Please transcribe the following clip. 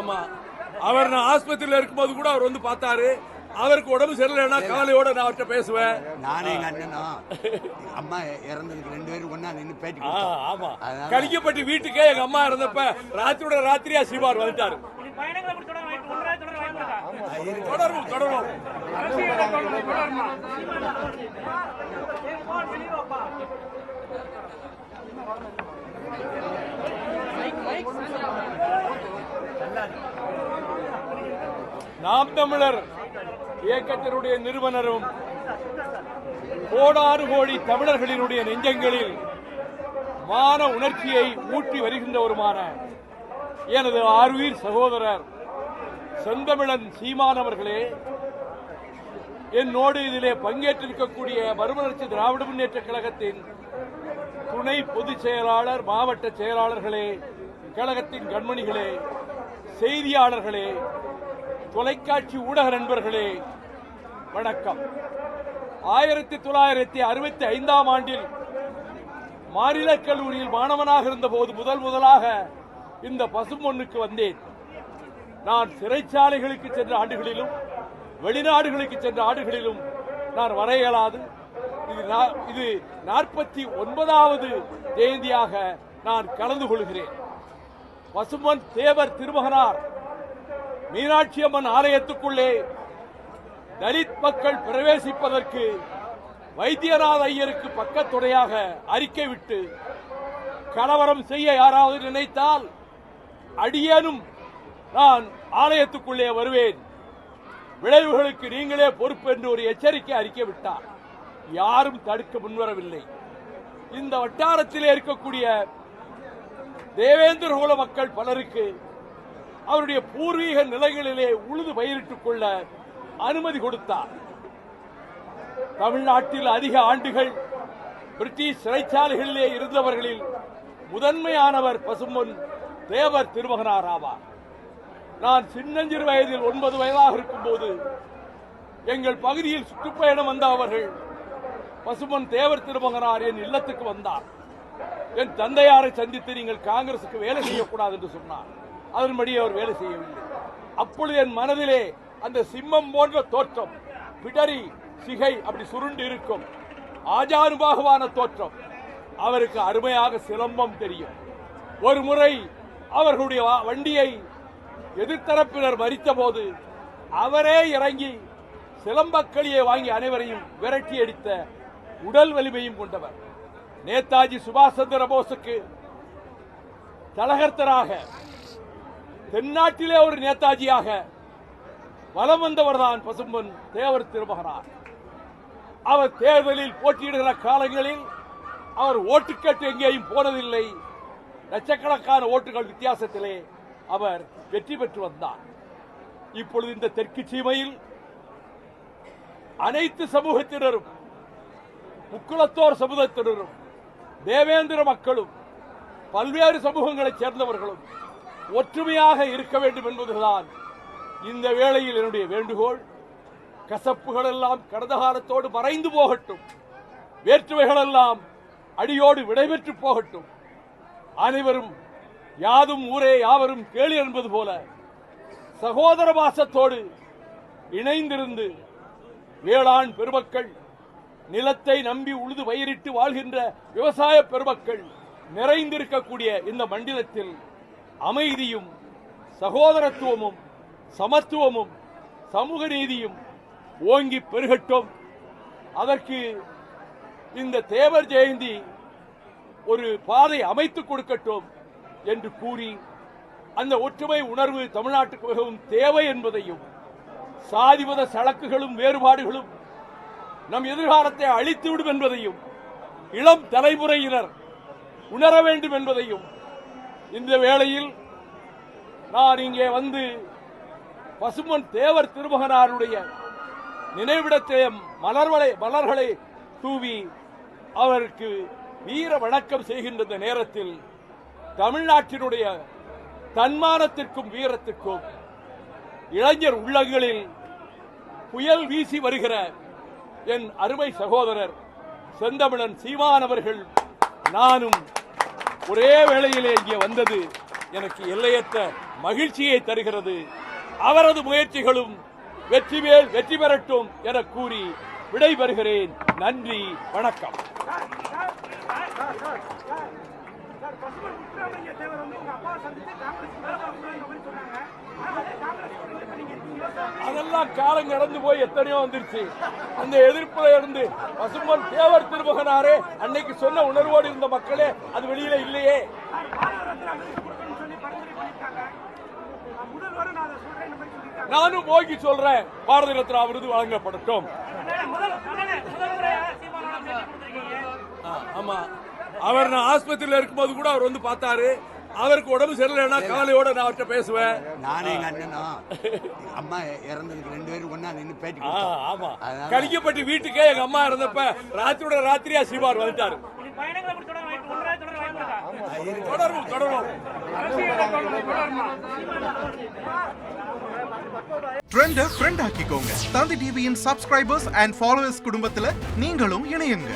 ஆமா, அவர் நான் ஆஸ்பத்திரியில் இருக்கும்போது கூட அவர் வந்து பார்த்தாரு. அவருக்கு உடம்பு சரியில்லைன்னா கவலையோட நான் அவர்கிட்ட பேசுவேன். நானே எங்க அண்ணனும் அம்மா இறந்ததுக்கு 2 பேரும் ஒண்ணா நின்று பேட்டி ஆமா, கலிக்கப்பட்டி வீட்டுக்கே எங்க அம்மா இறந்தப்ப ராத்திரியோட ராத்திரியா சீமான் வந்துட்டாரு. தொடரும் தொடரும். நாம் தமிழர் இயக்கத்தினுடைய நிறுவனரும் கோடாறு கோடி தமிழர்களினுடைய நெஞ்சங்களில் மான உணர்ச்சியை ஊற்றி வருகின்றவருமான எனது ஆருயிர் சகோதரர் செந்தமிழன் சீமான் அவர்களே, என்னோடு இதிலே பங்கேற்றிருக்கக்கூடிய மறுமலர்ச்சி திராவிட முன்னேற்ற கழகத்தின் துணை பொதுச் செயலாளர், மாவட்ட செயலாளர்களே, கழகத்தின் கண்மணிகளே, செய்தியாளர்களே, தொலைக்காட்சி ஊடக நண்பர்களே, வணக்கம். 1965ஆம் ஆண்டில் மாநில கல்லூரியில் மாணவனாக இருந்தபோது முதலாக இந்த பசும்பொன்னுக்கு வந்தேன். நான் சிறைச்சாலைகளுக்கு சென்ற ஆண்டுகளிலும் வெளிநாடுகளுக்கு சென்ற ஆண்டுகளிலும் நான் வர இயலாது. இது 49வது ஜெயந்தியாக நான் கலந்து கொள்கிறேன். பசும்பொன் தேவர் திருமகனார் மீனாட்சி அம்மன் ஆலயத்துக்குள்ளே தலித் மக்கள் பிரவேசிப்பதற்கு வைத்தியநாத ஐயருக்கு பக்கத்துணையாக அறிக்கை விட்டு கலவரம் செய்ய யாராவது நினைத்தால் அடியேனும் நான் ஆலயத்துக்குள்ளே வருவேன், விளைவுகளுக்கு நீங்களே பொறுப்பு என்று ஒரு எச்சரிக்கை அறிக்கை விட்டார். யாரும் தடுக்க முன்வரவில்லை. இந்த வட்டாரத்திலே இருக்கக்கூடிய தேவேந்திர குல மக்கள் பலருக்கு அவருடைய பூர்வீக நிலைகளிலே உழுது பயிரிட்டுக் கொள்ள அனுமதி கொடுத்தார். தமிழ்நாட்டில் அதிக ஆண்டுகள் பிரிட்டிஷ் சிறைச்சாலைகளிலே இருந்தவர்களில் முதன்மையானவர் பசும்பொன் தேவர் திருமகனார் ஆவார். நான் சின்னஞ்சிறு வயதில் 9 வயதாக இருக்கும்போது எங்கள் பகுதியில் சுற்றுப்பயணம் வந்த அவர்கள் பசும்பொன் தேவர் திருமகனார் என் இல்லத்துக்கு வந்தார். என் தந்தையாரை சந்தித்து நீங்கள் காங்கிரசுக்கு வேலை செய்யக்கூடாது என்று சொன்னார். அதன்படி அவர் வேலை செய்யவில்லை. அப்பொழுது என் மனதிலே அந்த சிம்மம் போன்ற தோற்றம், பிடரி சிகை அப்படி சுருண்டு இருக்கும் ஆஜானுபாகுவான தோற்றம். அவருக்கு அருமையாக சிலம்பம் தெரியும். ஒரு முறை அவர்களுடைய வண்டியை எதிர்த்தரப்பினர் மறித்த போது அவரே இறங்கி சிலம்பக்களியை வாங்கி அனைவரையும் விரட்டி அடித்த உடல் வலிமையும் கொண்டவர். நேதாஜி சுபாஷ் சந்திர போஸுக்கு தலகர்த்தராக தென்னாட்டிலே ஒரு நேதாஜியாக வலம் வந்தவர்தான் பசும்பொன் தேவர் திருமகனார். அவர் தேர்தலில் போட்டியிடுகிற காலங்களில் அவர் ஓட்டுக்கட்டு எங்கேயும் போனதில்லை. லட்சக்கணக்கான ஓட்டுகள் வித்தியாசத்திலே அவர் வெற்றி பெற்று வந்தார். இப்பொழுது இந்த தெற்கு சீமையில் அனைத்து சமூகத்தினரும், முக்குளத்தோர் சமூகத்தினரும், தேவேந்திர மக்களும், பல்வேறு சமூகங்களைச் சேர்ந்தவர்களும் ஒற்றுமையாக இருக்க வேண்டும் என்பதுதான் இந்த வேளையில் என்னுடைய வேண்டுகோள். கசப்புகள் எல்லாம் கடந்த காலத்தோடு மறைந்து போகட்டும், வேற்றுமைகள் எல்லாம் அடியோடு விடைபெற்று போகட்டும். அனைவரும் யாதும் ஊரே யாவரும் கேளு என்பது போல சகோதர பாசத்தோடு இணைந்திருந்து வேளாண் பெருமக்கள், நிலத்தை நம்பி உழுது பயிரிட்டு வாழ்கின்ற விவசாய பெருமக்கள் நிறைந்திருக்கக்கூடிய இந்த மண்டலத்தில் அமைதியும் சகோதரத்துவமும் சமத்துவமும் சமூக நீதியும் ஓங்கி பெருகட்டும். அதற்கு இந்த தேவர் ஜெயந்தி ஒரு பாதை அமைத்துக் கொடுக்கட்டும் என்று கூறி, அந்த ஒற்றுமை உணர்வு தமிழ்நாட்டுக்கு மிகவும் தேவை என்பதையும், சாதிமத சளக்குகளும் வேறுபாடுகளும் நம் எதிர்காலத்தை அழித்துவிடும் என்பதையும் இளம் தலைமுறையினர் உணர வேண்டும் என்பதையும் இந்த வேளையில் நான் இங்கே வந்து பசும்பொன் தேவர் திருமகனாருடைய நினைவிடத்திலே மலர்களை தூவி அவருக்கு வீர வணக்கம் செய்கின்ற நேரத்தில் தமிழ்நாட்டினுடைய தன்மானத்திற்கும் வீரத்திற்கும் இளைஞர் உள்ளங்களில் புயல் வீசி வருகிற என் அருமை சகோதரர் செந்தமிழன் சீமான் அவர்கள் நானும் ஒரே வேளையிலே இங்கே வந்தது எனக்கு எல்லையற்ற மகிழ்ச்சியை தருகிறது. அவரது முயற்சிகளும் வெற்றி பெறட்டும் என கூறி விடைபெறுகிறேன். நன்றி, வணக்கம். அதெல்லாம் காலம் கடந்து போய் எத்தனையோ வந்துருச்சு. அந்த எதிர்ப்புல இருந்து பசும்பொன் தேவர் திருமகனாரே அன்னைக்கு சொன்ன உணர்வோடு இருந்த மக்களே அது வெளியில இல்லையே. நானும் போகி சொல்றேன், பாரத ரத்னா விருது வழங்கப்படட்டும். ஆமா, அவர் நான் ஆஸ்பத்திரியில இருக்கும்போது கூட அவர் வந்து பார்த்தாரு. அவருக்கு உடம்பு சரியில்லைன்னா கவலையோட நான் அவர்கிட்ட பேசுவேன். நானே எங்க அண்ணனும் அம்மா இறந்ததுக்கு 2 பேரும் ஒண்ணா நின்னு பேட்டி ஆமா, கலிக்கப்பட்டு வீட்டுக்கே எங்க அம்மா இறந்தப்ப ராத்திரியோட ராத்திரியா சீமார் வந்துட்டாரு. தொடரும். ட்ரெண்ட ஃப்ரெண்ட் ஆக்கிக்கோங்க. தந்தி டிவியின் சப்ஸ்கிரைபர்ஸ் அண்ட் ஃபாலோவர்ஸ் குடும்பத்துல நீங்களும் இணையுங்க.